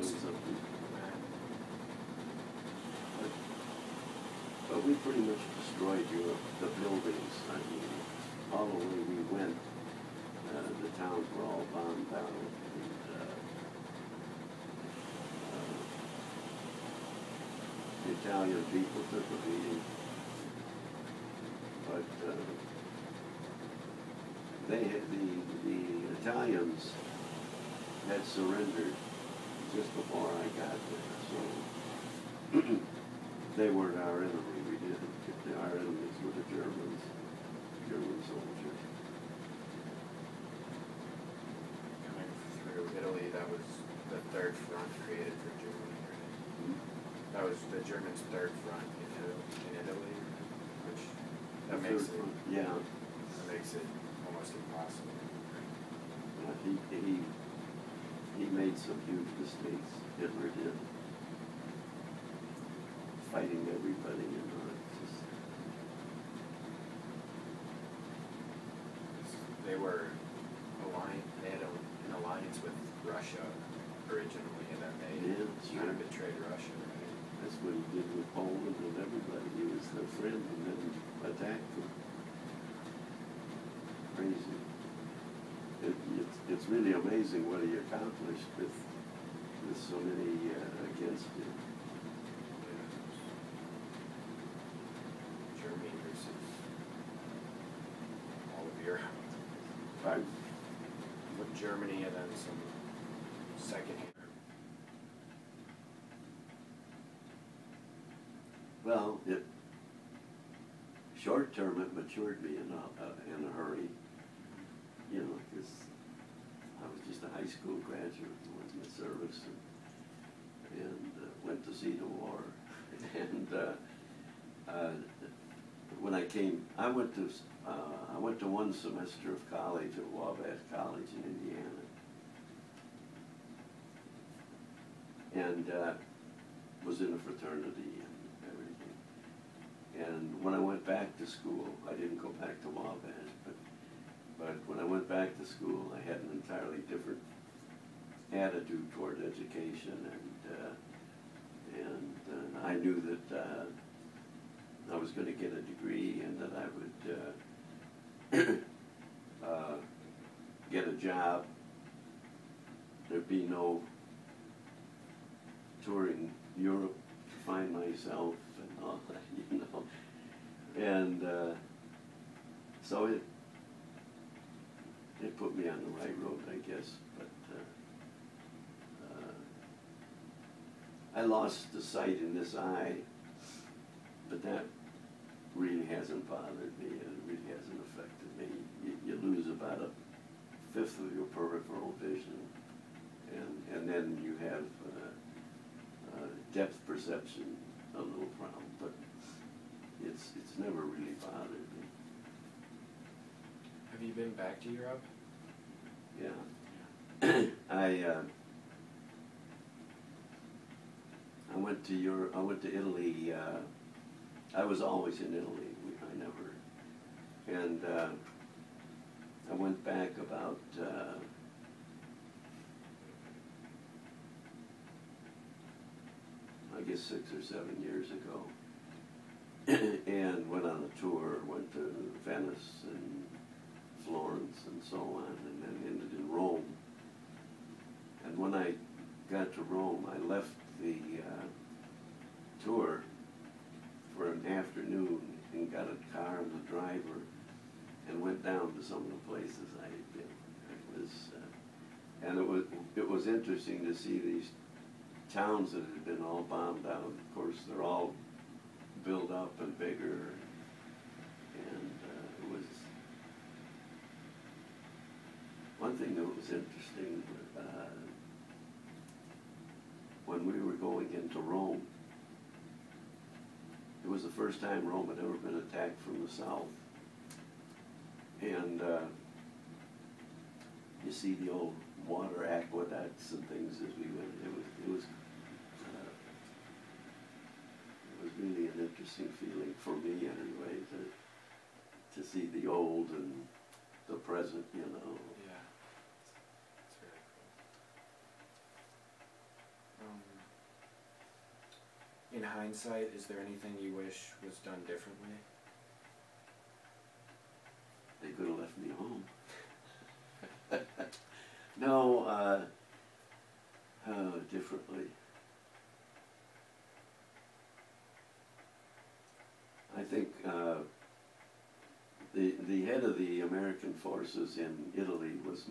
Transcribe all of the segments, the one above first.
build something. But we pretty much destroyed the buildings. I mean, all the way we went, the towns were all bombed down. And, the Italian people took a beating. But the Italians had surrendered just before I got there, so they weren't our enemy. We didn't. Our enemies were the German soldiers. Coming through Italy, that was the third front created for Germany, right? Mm-hmm. That was the Germans' third front in Italy, which that makes it, yeah. That makes it almost impossible. He made some huge mistakes. Hitler did. Fighting everybody, you know. They were they had an alliance with Russia originally, and then they kind of betrayed Russia, right? That's what he did with Poland and everybody. He was their friend and then attacked them. Crazy. It's really amazing what he accomplished with so many against him. Germany versus all of Europe. Right. With Germany and then some second hand. Well, short term it matured me in a hurry. You know, because I was just a high school graduate and went in the service and went to see the war. And when I came, I went to one semester of college at Wabash College in Indiana, and was in a fraternity and everything. And when I went back to school, I didn't go back to Wabash, but when I went back to school, I had an entirely different attitude toward education, and I knew that I was going to get a degree and that I would get a job. There'd be no touring Europe to find myself and all that, you know. And so it put me on the right road, I guess. But I lost the sight in this eye, but that really hasn't bothered me. It really hasn't affected me. You lose about 1/5 of your peripheral vision, and then you have depth perception, a little problem, but it's never really bothered me. Have you been back to Europe? Yeah. I went to Europe. I went to Italy. I was always in Italy. I never, and I went back about I guess 6 or 7 years ago, and went on a tour. Went to Venice and Florence and so on, and then ended in Rome. And when I got to Rome, I left the tour for an afternoon and got a car and a driver and went down to some of the places I had been. It was interesting to see these towns that had been all bombed out. Of course, they're all built up and bigger, and it was one thing that was interesting. When we were going into Rome, it was the first time Rome had ever been attacked from the south. And you see the old water aqueducts and things as we went. It was really an interesting feeling for me anyway, to see the old and the present, you know. Yeah, it's very hindsight, is there anything you wish was done differently? They could have left me home. No, differently. I think the head of the American forces in Italy was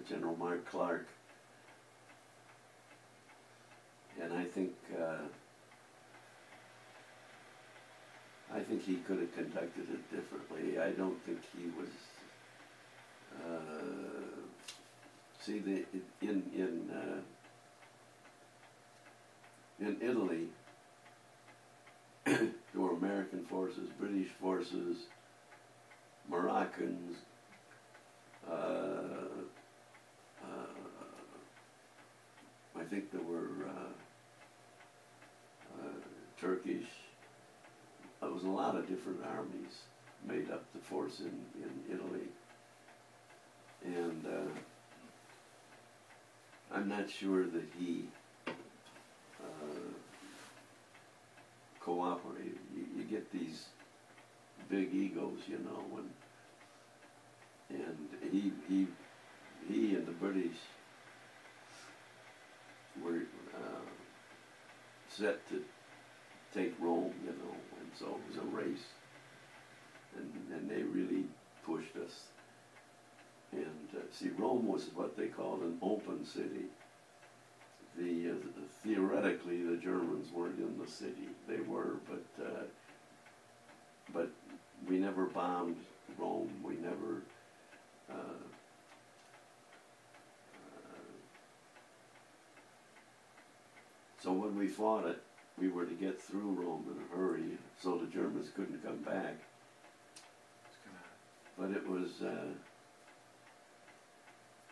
General Mark Clark, and I think he could have conducted it differently. I don't think he was. See, in Italy, there were American forces, British forces, Moroccans, I think there were Turkish. There was a lot of different armies made up the force in Italy. And I'm not sure that he cooperated. You get these big egos, you know, and he and the British were set to take Rome, you know, and so it was a race, and they really pushed us. And see, Rome was what they called an open city. Theoretically, the Germans weren't in the city. They were, but we never bombed Rome. We never. So when we fought it, we were to get through Rome in a hurry, so the Germans couldn't come back. But it was.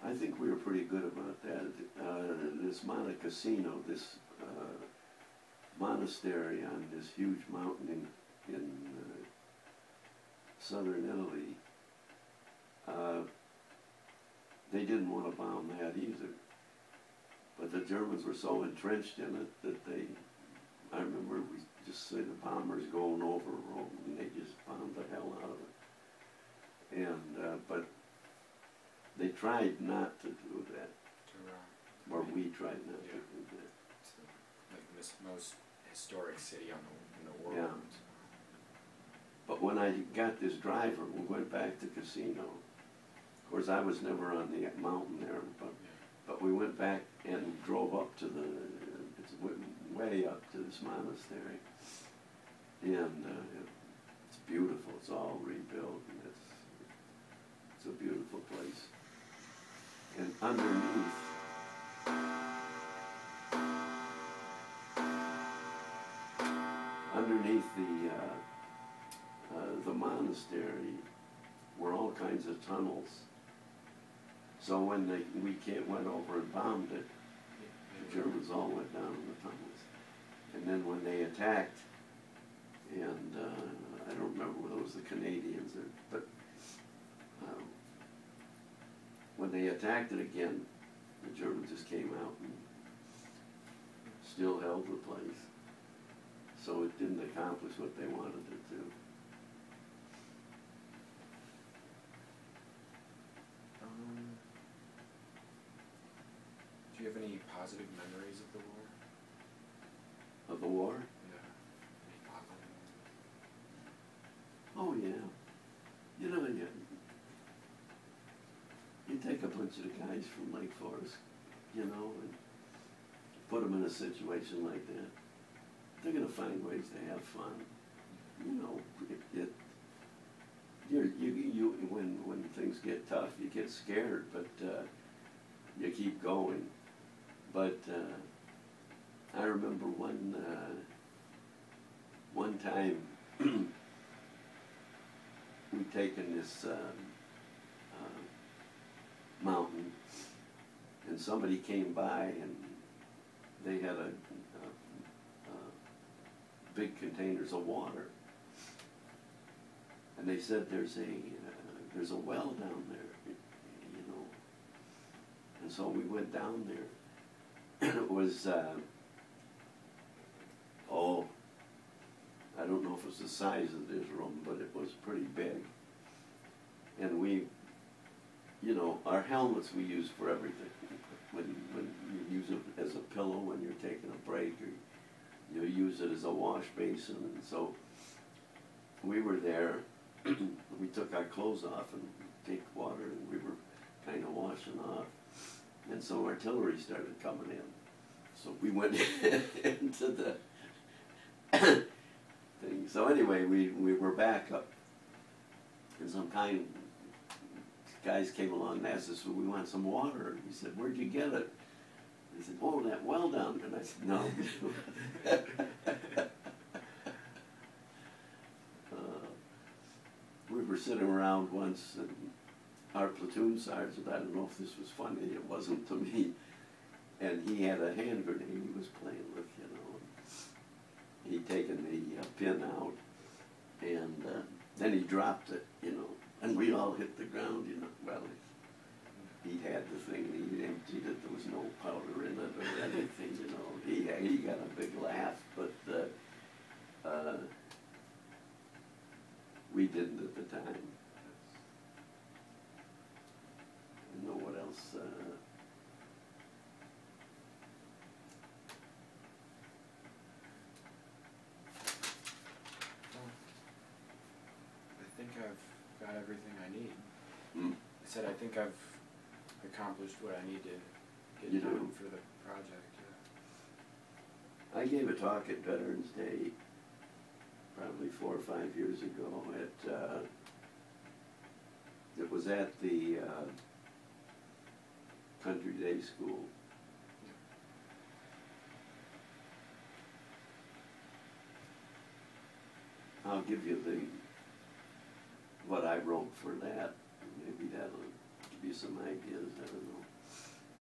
I think we were pretty good about that. This Monte Cassino, this monastery on this huge mountain in southern Italy, they didn't want to bomb that either. But the Germans were so entrenched in it that I remember we just see the bombers going over Rome, and they just bombed the hell out of it. And, but they tried not to do that, or we tried not to do that. It's like the most historic city in the world. Yeah. But when I got this driver, we went back to Casino. Of course, I was never on the mountain there, but we went back and drove up to it's way up to this monastery. And it's beautiful. It's all rebuilt, and it's a beautiful place. And underneath, the monastery were all kinds of tunnels. So when went over and bombed it, the Germans all went down in the tunnels. And then when they attacked, and I don't remember whether it was the Canadians, but when they attacked it again, the Germans just came out and still held the place. So it didn't accomplish what they wanted it to. Do you have any positive memories of the war? Of the war? Yeah. Any positive? Oh yeah. You know, you take a bunch of the guys from Lake Forest, you know, and put them in a situation like that. They're going to find ways to have fun. You know, when things get tough, you get scared, but you keep going. But I remember one time we'd taken this mountain, and somebody came by, and they had a big containers of water, and they said there's a well down there, you know. And so we went down there, and it was if it was the size of this room, but it was pretty big. And we, you know, our helmets we use for everything. When you use it as a pillow when you're taking a break, or you use it as a wash basin. And so we were there, we took our clothes off and take water, and we were kind of washing off. And some artillery started coming in. So we went into the thing. So anyway, we were back up, and some guys came along and asked us, well, we want some water. And we said, where'd you get it? They said, oh, that well down there. And I said, no. We were sitting around once, and our platoon sergeant, I don't know if this was funny, it wasn't to me, and he had a hand grenade he was playing with, you know. He'd taken the pin out, and then he dropped it, you know, and we all hit the ground, you know. Well, he had the thing, he emptied it, there was no powder in it or anything, you know. He got a big laugh, but we didn't at the time. I don't know what else. I think I've got everything I need. Hmm. I said I think I've accomplished what I need to get You done do? for the project. Yeah. I gave a talk at Veterans Day probably 4 or 5 years ago at, it was at the Country Day School. I'll give you what I wrote for that. Maybe that'll give you some ideas, I don't know.